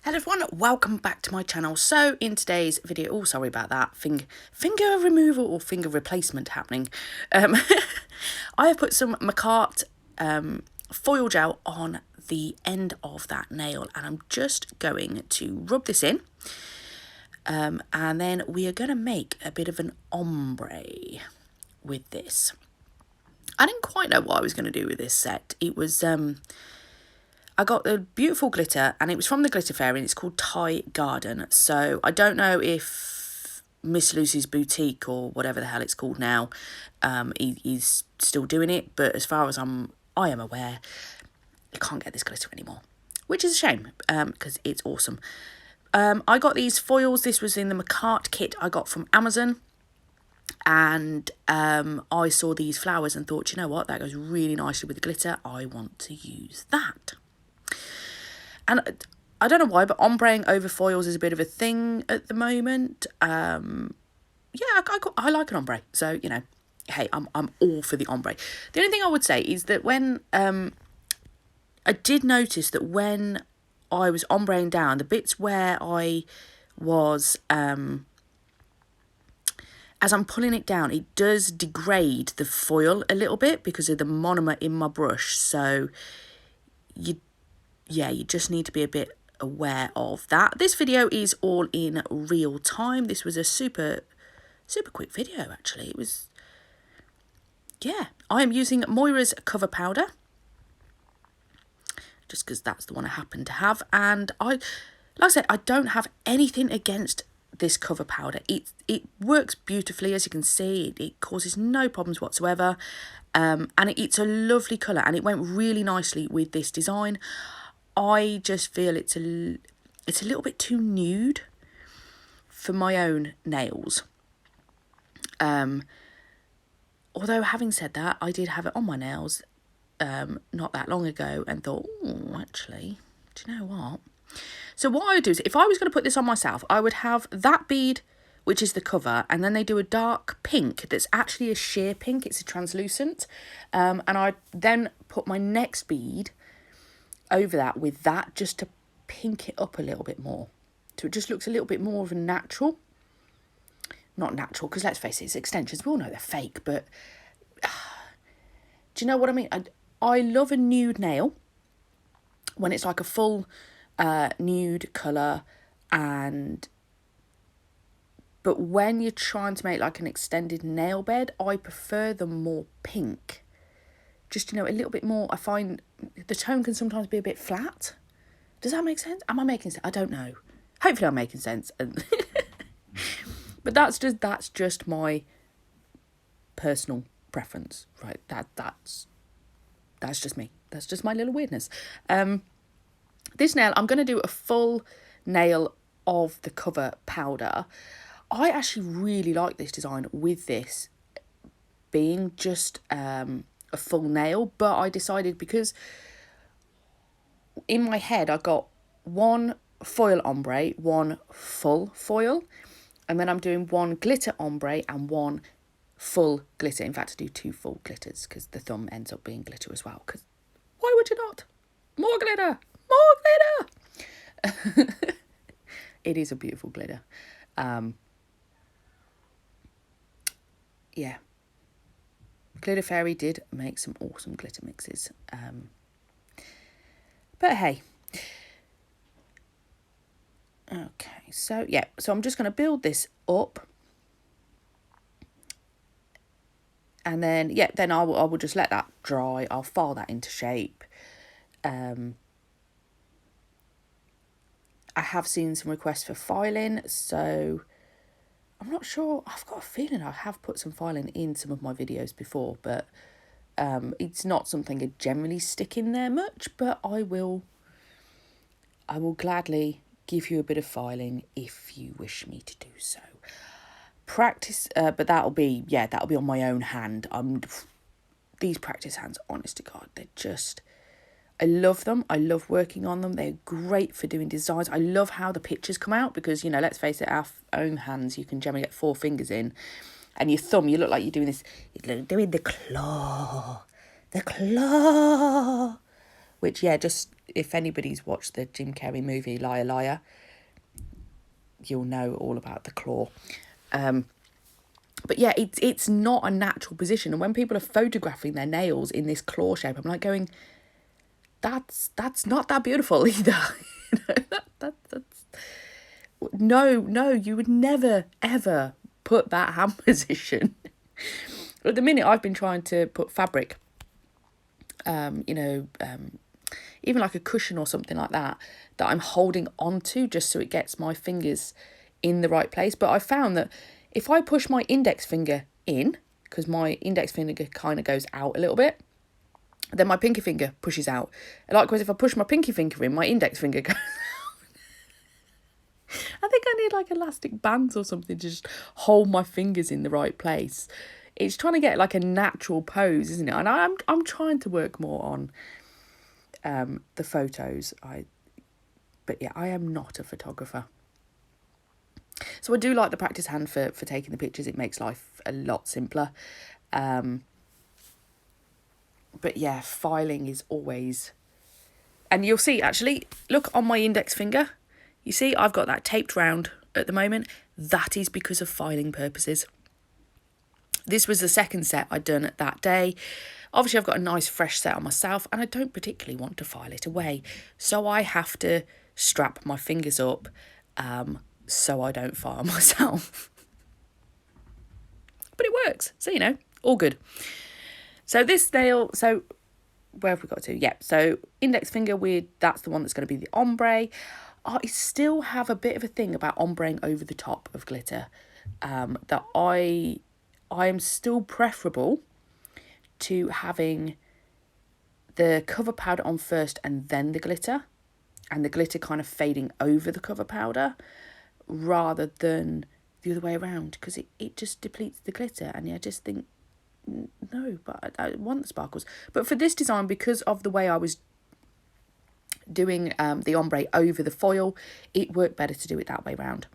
Hello everyone, welcome back to my channel. So in today's video, oh sorry about that, finger removal or finger replacement happening. I have put some Markartt foil gel on the end of that nail, and I'm just going to rub this in, and then we are going to make a bit of an ombre with this. I didn't quite know what I was going to do with this set. It was I got the beautiful glitter, and it was from the Glitter Fairy, and it's called Thai Garden. So I don't know if Miss Lucy's Boutique or whatever the hell it's called now, he's still doing it. But as far as I am aware, you can't get this glitter anymore, which is a shame because it's awesome. I got these foils. This was in the Markartt kit I got from Amazon. And I saw these flowers and thought, you know what, that goes really nicely with the glitter. I want to use that. And I don't know why, but ombreing over foils is a bit of a thing at the moment. Yeah, I like an ombre. So, you know, hey, I'm all for the ombre. The only thing I would say is that when I did notice that when I was ombreing down, the bits where I was as I'm pulling it down, it does degrade the foil a little bit because of the monomer in my brush. So you just need to be a bit aware of that. This video is all in real time. This was a super quick video, actually. It was, yeah. I am using Moyra's cover powder, just because that's the one I happen to have. And like I said, I don't have anything against this cover powder. It works beautifully, as you can see. It causes no problems whatsoever, and it's a lovely colour, and it went really nicely with this design. I just feel it's a little bit too nude for my own nails. Although having said that, I did have it on my nails not that long ago and thought, oh, actually, do you know what? So what I would do is, if I was going to put this on myself, I would have that bead, which is the cover, and then they do a dark pink that's actually a sheer pink. It's a translucent. And I then put my next bead over that with that, just to pink it up a little bit more. So it just looks a little bit more of a natural. Not natural, because let's face it, it's extensions. We all know they're fake, but do you know what I mean? I love a nude nail when it's like a full nude colour, but when you're trying to make like an extended nail bed, I prefer them more pink. Just, you know, a little bit more. I find the tone can sometimes be a bit flat. Does that make sense? Am I making sense? I don't know. Hopefully I'm making sense. But that's just my personal preference, right? That's just me. That's just my little weirdness. This nail, I'm going to do a full nail of the cover powder. I actually really like this design with this being just a full nail, but I decided, because in my head I got one foil ombre, one full foil, and then I'm doing one glitter ombre and one full glitter. In fact, I do two full glitters because the thumb ends up being glitter as well, because why would you not? More glitter! More glitter! It is a beautiful glitter. Yeah. Glitter Fairy did make some awesome glitter mixes. But hey. Okay, so yeah. So I'm just going to build this up. And then, yeah, then I will just let that dry. I'll file that into shape. I have seen some requests for filing, so I'm not sure. I've got a feeling I have put some filing in some of my videos before, but it's not something I generally stick in there much, but I will gladly give you a bit of filing if you wish me to do so. Practice, but that'll be on my own hand. These practice hands, honest to God, they're just, I love them. I love working on them. They're great for doing designs. I love how the pictures come out because, you know, let's face it, our own hands, you can generally get 4 fingers in. And your thumb, you look like you're doing this, you're doing the claw. Which, yeah, just if anybody's watched the Jim Carrey movie Liar Liar, you'll know all about the claw. But yeah, it's not a natural position. And when people are photographing their nails in this claw shape, I'm like going, that's not that beautiful either. That's no, you would never, ever put that hand position. At the minute, I've been trying to put fabric, even like a cushion or something like that I'm holding onto just so it gets my fingers in the right place. But I found that if I push my index finger in, because my index finger kind of goes out a little bit, then my pinky finger pushes out. Likewise, if I push my pinky finger in, my index finger goes out. I think I need like elastic bands or something to just hold my fingers in the right place. It's trying to get like a natural pose, isn't it? And I'm trying to work more on the photos. But yeah, I am not a photographer. So I do like the practice hand for taking the pictures. It makes life a lot simpler. But yeah, filing is always... And you'll see, actually, look on my index finger. You see, I've got that taped round at the moment. That is because of filing purposes. This was the second set I'd done that day. Obviously, I've got a nice fresh set on myself, and I don't particularly want to file it away. So I have to strap my fingers up so I don't file myself. But it works. So, all good. So this nail, so where have we got to? Yeah, so index finger that's the one that's going to be the ombre. I still have a bit of a thing about ombreing over the top of glitter. That I am still preferable to having the cover powder on first and then the glitter, and the glitter kind of fading over the cover powder, rather than the other way around, because it just depletes the glitter. And I just think, no, but I want the sparkles. But for this design, because of the way I was doing the ombre over the foil, it worked better to do it that way round.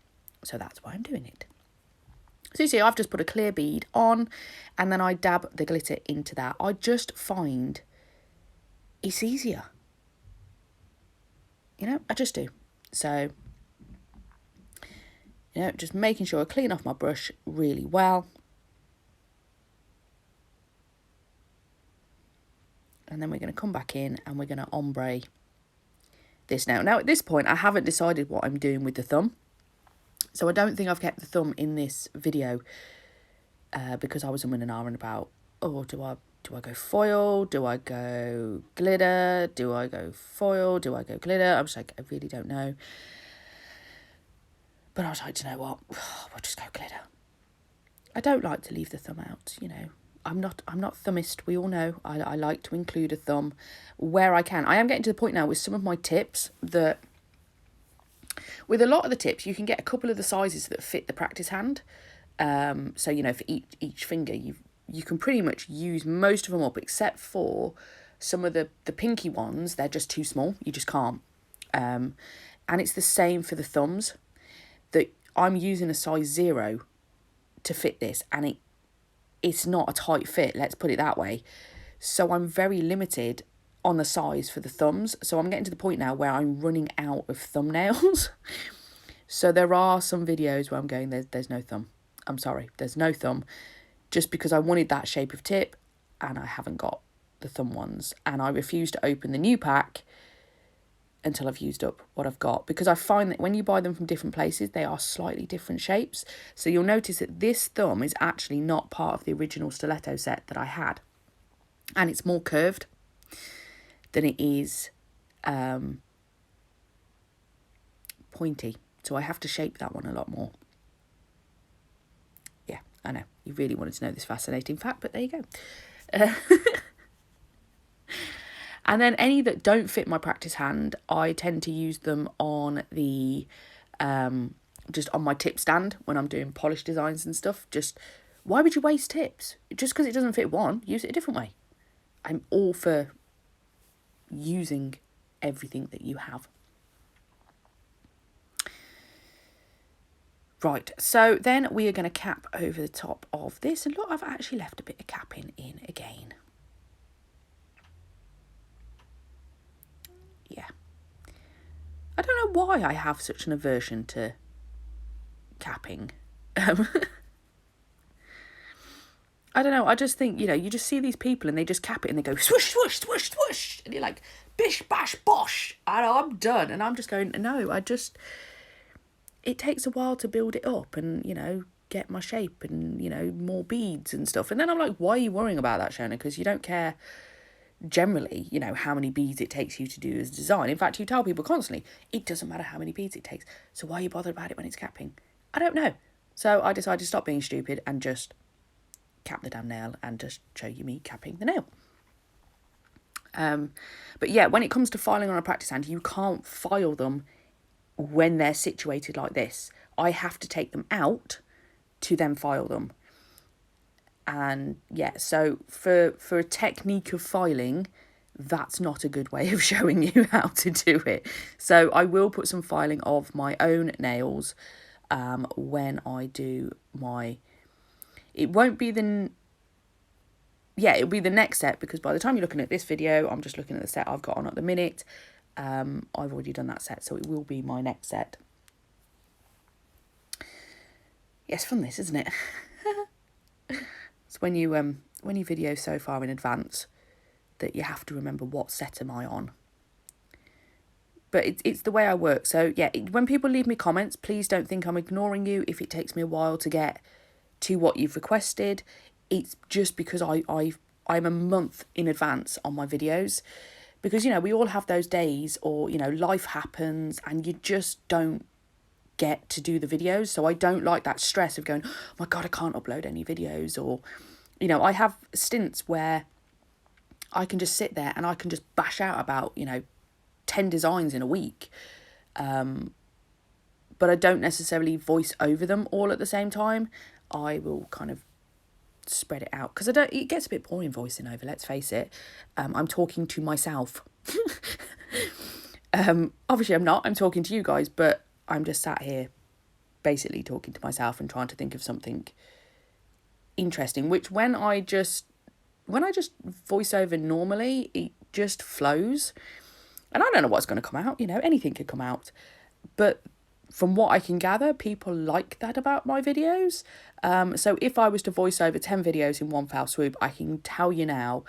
So that's why I'm doing it. So you see, I've just put a clear bead on, and then I dab the glitter into that. I just find it's easier. I just do. So, just making sure I clean off my brush really well. And then we're going to come back in and we're going to ombre this now. Now, at this point, I haven't decided what I'm doing with the thumb. So I don't think I've kept the thumb in this video because I was umming and ahhing about, do I go foil? Do I go glitter? Do I go foil? Do I go glitter? I was like, I really don't know. But I was like, do you know what? We'll just go glitter. I don't like to leave the thumb out, I'm not thumbist, we all know. I like to include a thumb where I can. I am getting to the point now with some of my tips that, with a lot of the tips, you can get a couple of the sizes that fit the practice hand. So, for each finger, you can pretty much use most of them up, except for some of the pinky ones. They're just too small. You just can't. And it's the same for the thumbs. That I'm using a size 0 to fit this, and it's not a tight fit, let's put it that way. So I'm very limited on the size for the thumbs. So I'm getting to the point now where I'm running out of thumbnails. So there are some videos where I'm going, there's no thumb. I'm sorry, there's no thumb. Just because I wanted that shape of tip and I haven't got the thumb ones. And I refuse to open the new pack until I've used up what I've got. Because I find that when you buy them from different places, they are slightly different shapes. So you'll notice that this thumb is actually not part of the original stiletto set that I had. And it's more curved than it is pointy. So I have to shape that one a lot more. Yeah, I know. You really wanted to know this fascinating fact, but there you go. And then any that don't fit my practice hand, I tend to use them on the, just on my tip stand when I'm doing polish designs and stuff. Just, why would you waste tips? Just because it doesn't fit one, use it a different way. I'm all for using everything that you have. Right, so then we are going to cap over the top of this. And look, I've actually left a bit of capping in again. Yeah. I don't know why I have such an aversion to capping. I don't know, I just think, you know, you just see these people and they just cap it and they go swoosh, swoosh, swoosh, swoosh. And you're like, bish, bash, bosh. I know, I'm done. And I'm just going, no, it takes a while to build it up and, you know, get my shape and, you know, more beads and stuff. And then I'm like, why are you worrying about that, Shona? Because you don't care generally, you know, how many beads it takes you to do as design. In fact, you tell people constantly, it doesn't matter how many beads it takes. So why are you bothered about it when it's capping? I don't know. So I decided to stop being stupid and just cap the damn nail and just show you me capping the nail. But yeah, when it comes to filing on a practice hand, you can't file them when they're situated like this. I have to take them out to then file them. And yeah, so for a technique of filing, that's not a good way of showing you how to do it. So I will put some filing of my own nails when I do my... It won't be it'll be the next set, because by the time you're looking at this video, I'm just looking at the set I've got on at the minute. I've already done that set, so it will be my next set. Yes, fun this, isn't it? It's when you video so far in advance that you have to remember what set am I on. But it's the way I work. So yeah, when people leave me comments, please don't think I'm ignoring you if it takes me a while to get to what you've requested. It's just because I'm a month in advance on my videos, because, you know, we all have those days, or, you know, life happens and you just don't get to do the videos. So I don't like that stress of going, oh my God, I can't upload any videos. Or, you know, I have stints where I can just sit there and I can just bash out about, you know, 10 designs in a week. But I don't necessarily voice over them all at the same time. I will kind of spread it out, because it gets a bit boring voicing over, let's face it. I'm talking to myself. Obviously I'm not, I'm talking to you guys, but I'm just sat here basically talking to myself and trying to think of something interesting, which when I just voice over normally, it just flows. And I don't know what's going to come out, you know, anything could come out. But from what I can gather, people like that about my videos. So if I was to voice over 10 videos in one foul swoop, I can tell you now,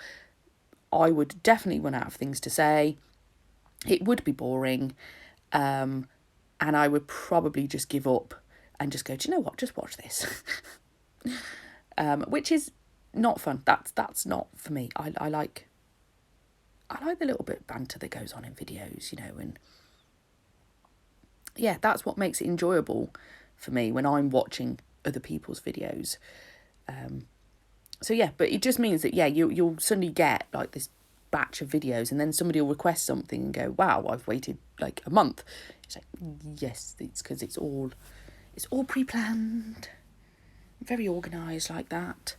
I would definitely run out of things to say. It would be boring. And I would probably just give up and just go, do you know what, just watch this. Which is not fun. That's not for me. I like the little bit of banter that goes on in videos, you know, and yeah, that's what makes it enjoyable for me when I'm watching other people's videos. So yeah, but it just means that, yeah, you'll suddenly get like this batch of videos, and then somebody will request something and go, wow, I've waited like a month. It's like, yes, it's because it's all pre-planned, very organised like that.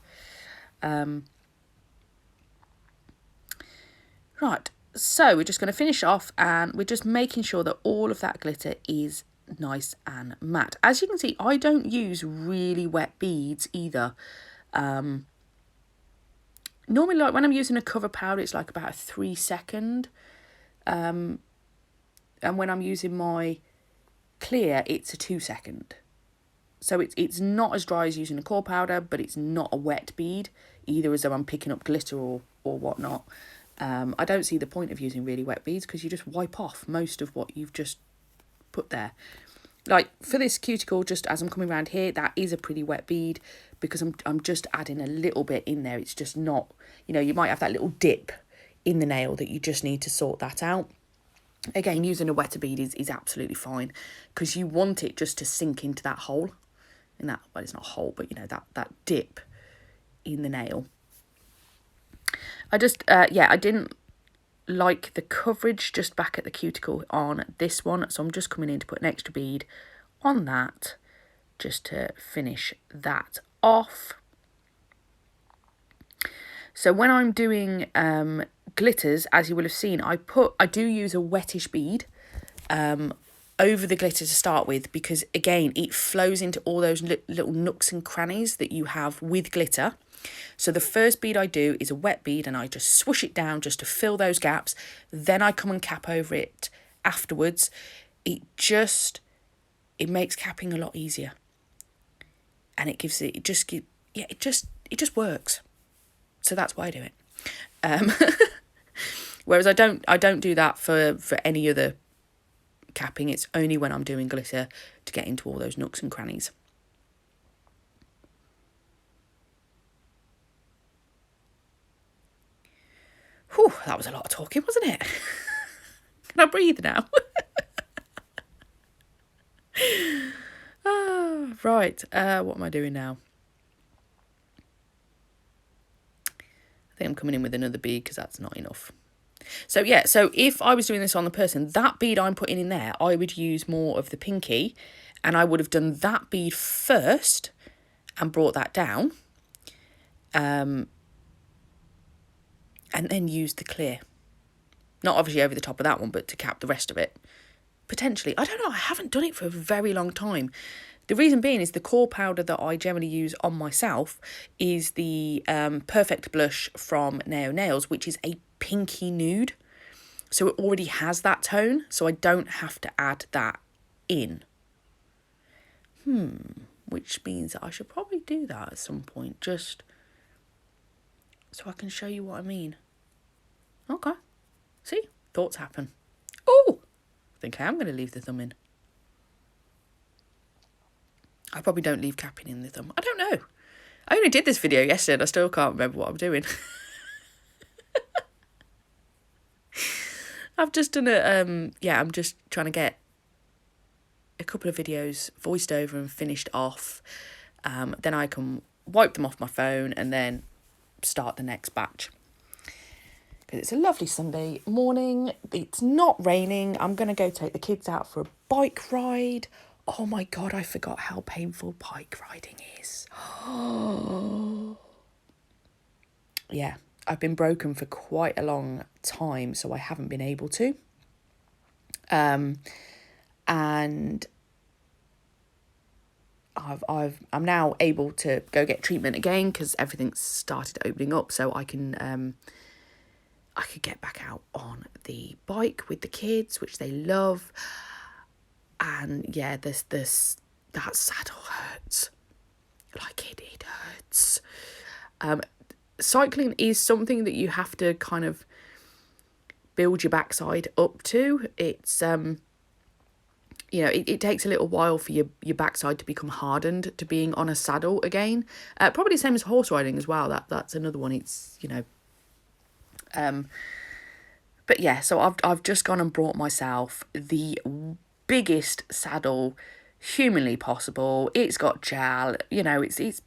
Right, so we're just going to finish off, and we're just making sure that all of that glitter is nice and matte. As you can see, I don't use really wet beads either. Normally, like when I'm using a cover powder, it's like about a 3 second. And when I'm using my clear, it's a 2 second. So it's not as dry as using a core powder, but it's not a wet bead either, as though I'm picking up glitter or whatnot. I don't see the point of using really wet beads, because you just wipe off most of what you've just put there. Like for this cuticle, just as I'm coming around here, that is a pretty wet bead, because I'm just adding a little bit in there. It's just not, you know, you might have that little dip in the nail that you just need to sort that out. Again, using a wetter bead is absolutely fine, because you want it just to sink into that hole. In that, well, it's not a hole, but you know, that dip in the nail. I just, I didn't like the coverage just back at the cuticle on this one, so I'm just coming in to put an extra bead on that just to finish that off. So when I'm doing glitters, as you will have seen, I do use a wettish bead over the glitter to start with, because again, it flows into all those little nooks and crannies that you have with glitter. So the first bead I do is a wet bead, and I just swoosh it down just to fill those gaps. Then I come and cap over it afterwards. it makes capping a lot easier. And it just works. So that's why I do it. Whereas I don't do that for any other capping. It's only when I'm doing glitter to get into all those nooks and crannies. Whew, that was a lot of talking, wasn't it? Can I breathe now? Right, what am I doing now? I think I'm coming in with another bead because that's not enough. So yeah, so if I was doing this on the person, that bead I'm putting in there, I would use more of the pinky, and I would have done that bead first and brought that down, and then used the clear. Not obviously over the top of that one, but to cap the rest of it. Potentially. I don't know, I haven't done it for a very long time. The reason being is the core powder that I generally use on myself is the Perfect Blush from Nao Nails, which is a pinky nude. So it already has that tone, so I don't have to add that in. Which means that I should probably do that at some point, just so I can show you what I mean. Okay. See? Thoughts happen. Oh! I think I am going to leave the thumb in. I probably don't leave capping in the thumb. I don't know. I only did this video yesterday and I still can't remember what I'm doing. I've just done I'm just trying to get a couple of videos voiced over and finished off. Then I can wipe them off my phone and then start the next batch. Because it's a lovely Sunday morning. It's not raining. I'm going to go take the kids out for a bike ride. Oh my God, I forgot how painful bike riding is. Yeah, I've been broken for quite a long time, so I haven't been able to. And I'm now able to go get treatment again because everything's started opening up, so I can I could get back out on the bike with the kids, which they love. And yeah, that saddle hurts. Like it hurts. Cycling is something that you have to kind of build your backside up to. It's it takes a little while for your backside to become hardened to being on a saddle again. Probably the same as horse riding as well. That's another one. It's but yeah, so I've just gone and brought myself the biggest saddle humanly possible. It's got gel, it's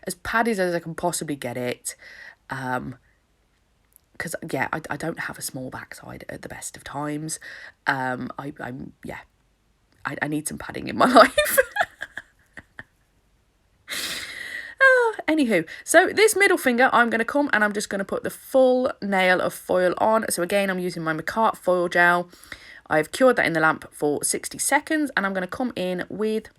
as padded as I can possibly get it. Because yeah, I don't have a small backside at the best of times. I need some padding in my life. Anywho, so this middle finger, I'm going to come and I'm just going to put the full nail of foil on. So again, I'm using my Markartt foil gel. I've cured that in the lamp for 60 seconds and I'm going to come in with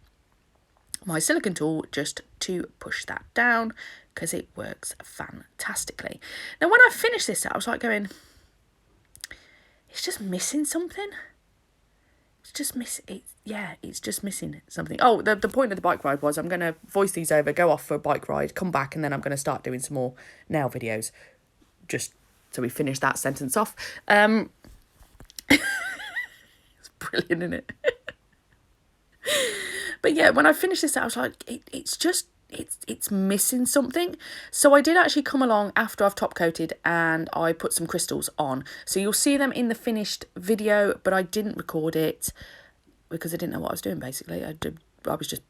my silicone tool just to push that down because it works fantastically. Now, when I finished this, I was like going, it's just missing something. It's just missing something. Oh, the point of the bike ride was I'm going to voice these over, go off for a bike ride, come back, and then I'm going to start doing some more nail videos. Just so we finish that sentence off. It's brilliant, isn't it? But yeah, when I finished this, I was like, it's missing something. So I did actually come along after I've top coated and I put some crystals on. So you'll see them in the finished video, but I didn't record it because I didn't know what I was doing, basically. I was just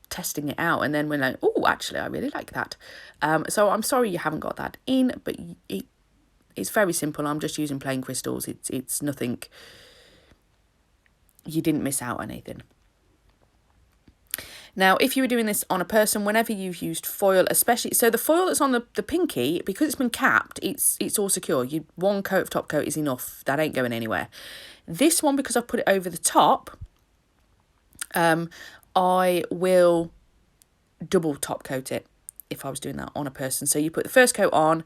testing it out, and then when like, oh, actually, I really like that. So I'm sorry you haven't got that in, but it's very simple. I'm just using plain crystals. It's nothing. You didn't miss out on anything. Now, if you were doing this on a person, whenever you've used foil, especially, so the foil that's on the pinky, because it's been capped, it's all secure. One coat of top coat is enough. That ain't going anywhere. This one, because I've put it over the top, I will double top coat it if I was doing that on a person. So you put the first coat on,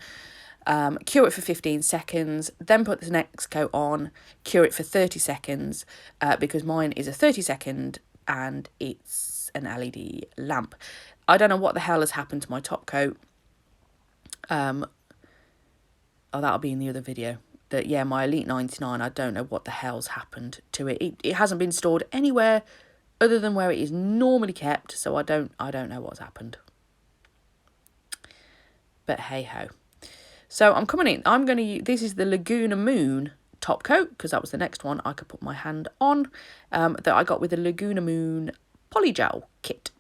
cure it for 15 seconds, then put the next coat on, cure it for 30 seconds, because mine is a 30-second and it's an LED lamp. I don't know what the hell has happened to my top coat. Oh, that'll be in the other video. That, yeah, my Elite 99, I don't know what the hell's happened to it. It hasn't been stored anywhere other than where it is normally kept, so I don't know what's happened. But hey ho. So I'm coming in. I'm going to use, this is the Laguna Moon top coat, because that was the next one I could put my hand on, that I got with the Laguna Moon Polygel kit.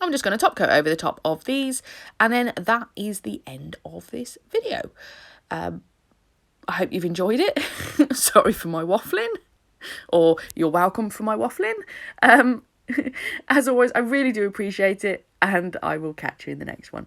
I'm just going to top coat over the top of these, and then that is the end of this video. I hope you've enjoyed it. Sorry for my waffling, or you're welcome for my waffling. As always, I really do appreciate it, and I will catch you in the next one.